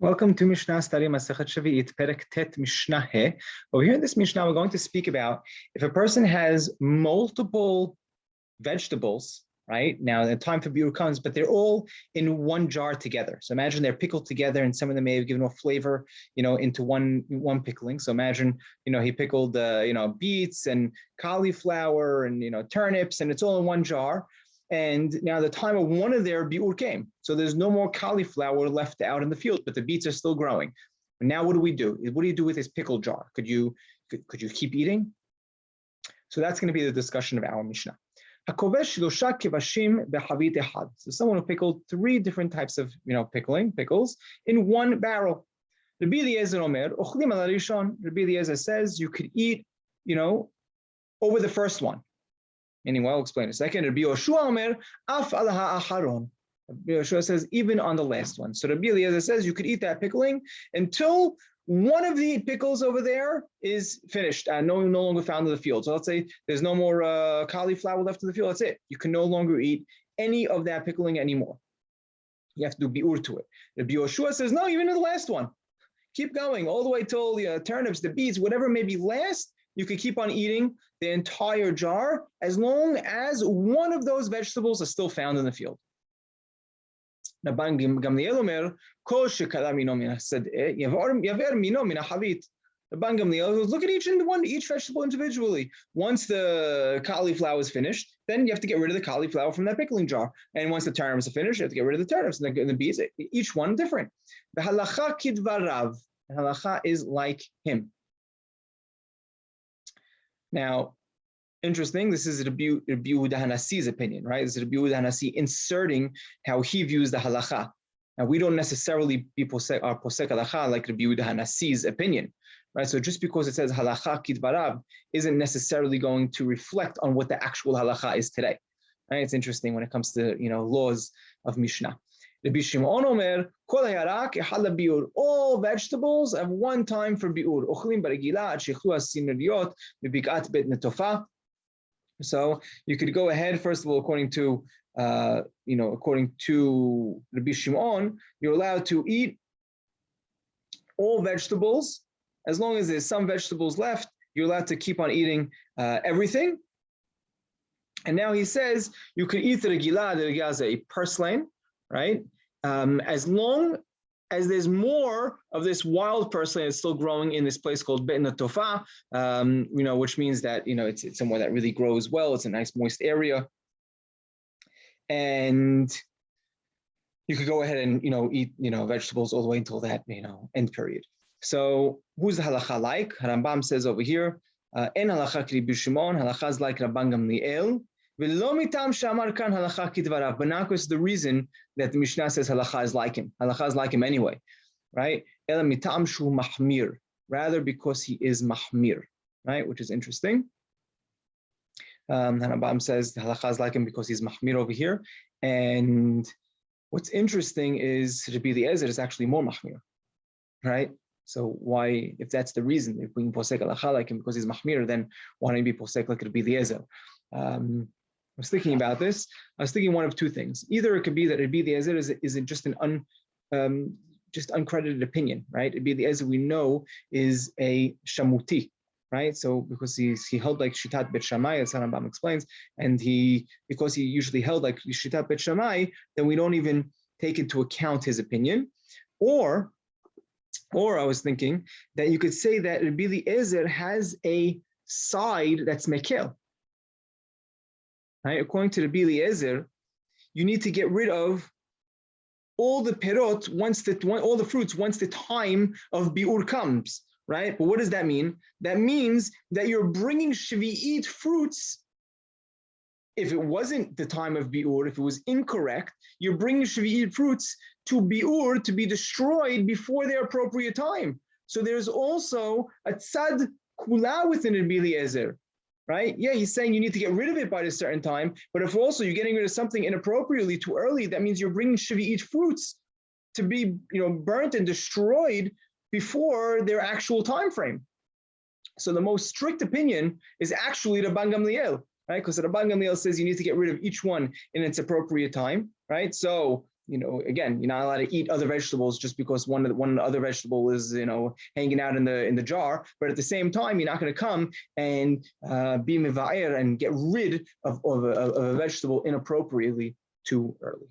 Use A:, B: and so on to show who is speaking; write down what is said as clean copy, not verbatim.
A: Welcome to Mishna study Masechet Sheviit, Perek Tet Mishnah He. Over here in this Mishnah, we're going to speak about if a person has multiple vegetables, right? Now the time for biur comes, but they're all in one jar together. So imagine they're pickled together, and some of them may have given off flavor, into one pickling. So imagine, he pickled, beets and cauliflower and turnips, and it's all in one jar. And now the time of one of their biur came. So there's no more cauliflower left out in the field, but the beets are still growing. And now what do we do? What do you do with this pickle jar? Could you keep eating? So that's going to be the discussion of our Mishnah. So someone who pickled three different types of pickles in one barrel. Rabbi Eliezer says you could eat, over the first one. Meaning, I'll explain in a second. Rabbi Yoshua Omer, af alaha acharon. Rabbi Yoshua says, even on the last one. So Rabbi Eliezer says you could eat that pickling until one of the pickles over there is finished and no longer found in the field. So let's say there's no more cauliflower left in the field. That's it. You can no longer eat any of that pickling anymore. You have to do biur to it. Rabbi Yoshua says, no, even in the last one. Keep going all the way till the turnips, the beets, whatever may be last. You could keep on eating the entire jar as long as one of those vegetables are still found in the field. Rabban Gamliel goes, look at each vegetable individually. Once the cauliflower is finished, then you have to get rid of the cauliflower from that pickling jar. And once the turnips are finished, you have to get rid of the turnips and the beets. Each one different. The halacha kidvarav. The halacha is like him. Now, interesting, this is Rabbi Yehuda Hanasi's opinion, right? This is Rabbi Yehuda Hanasi inserting how he views the halacha. Now, we don't necessarily be posek halacha like Rabbi Yehuda Hanasi's opinion, right? So just because it says halacha kidvarav isn't necessarily going to reflect on what the actual halacha is today, right? It's interesting when it comes to, laws of Mishnah. Rabbi Shimon Omer, kol hayarak echad biur. All vegetables have one time for biur. Ochlim barigila ad shechlu hasinriyot mibikat bet netofa. So you could go ahead. First of all, according to Rabbi Shimon, you're allowed to eat all vegetables as long as there's some vegetables left. You're allowed to keep on eating everything. And now he says you can eat the regila. The regila is a purslane. Right? As long as there's more of this wild purslane that's still growing in this place called Bet Natofa, which means that, it's somewhere that really grows well. It's a nice moist area. And you could go ahead and, eat, vegetables all the way until that, end period. So who's the halacha like? Rambam says over here, en halacha ki Rabbi Shimon, halacha is like Rabban Gamliel. But not because the reason that the Mishnah says halacha is like him. Halacha is like him anyway, right? Rather because he is mahmir, right? Which is interesting. Hanabam says the halacha is like him because he's mahmir over here. And what's interesting is Rabbi Eliezer is actually more mahmir, right? So why, if that's the reason, if we can posek halacha like him because he's mahmir, then why don't he be posek like Rabbi Eliezer? I was thinking about this. I was thinking one of two things. Either it could be that Rabbi Eliezer is just an uncredited opinion, right? Rabbi Eliezer we know is a shamuti, right? So because he held like shitat bet Shammai, as Rambam explains, and because he usually held like shitat bet Shammai, then we don't even take into account his opinion. Or I was thinking that you could say that Rabbi Eliezer has a side that's mekel. Right? According to Rabbi Eliezer, you need to get rid of all the perot all the fruits once the time of biur comes, right? But what does that mean? That means that you're bringing Sheviit fruits. If it wasn't the time of biur, if it was incorrect, you're bringing Sheviit fruits to biur to be destroyed before their appropriate time. So there's also a tzad kula within Rabbi Eliezer. Right? Yeah, he's saying you need to get rid of it by a certain time, but if also you're getting rid of something inappropriately too early, that means you're bringing Sheviit fruits to be, burnt and destroyed before their actual time frame. So the most strict opinion is actually Rabban Gamliel, right? Because Rabban Gamliel says you need to get rid of each one in its appropriate time, right? So, again, you're not allowed to eat other vegetables just because one other vegetable is, hanging out in the jar. But at the same time, you're not going to come and be miva'ir and get rid of a vegetable inappropriately too early.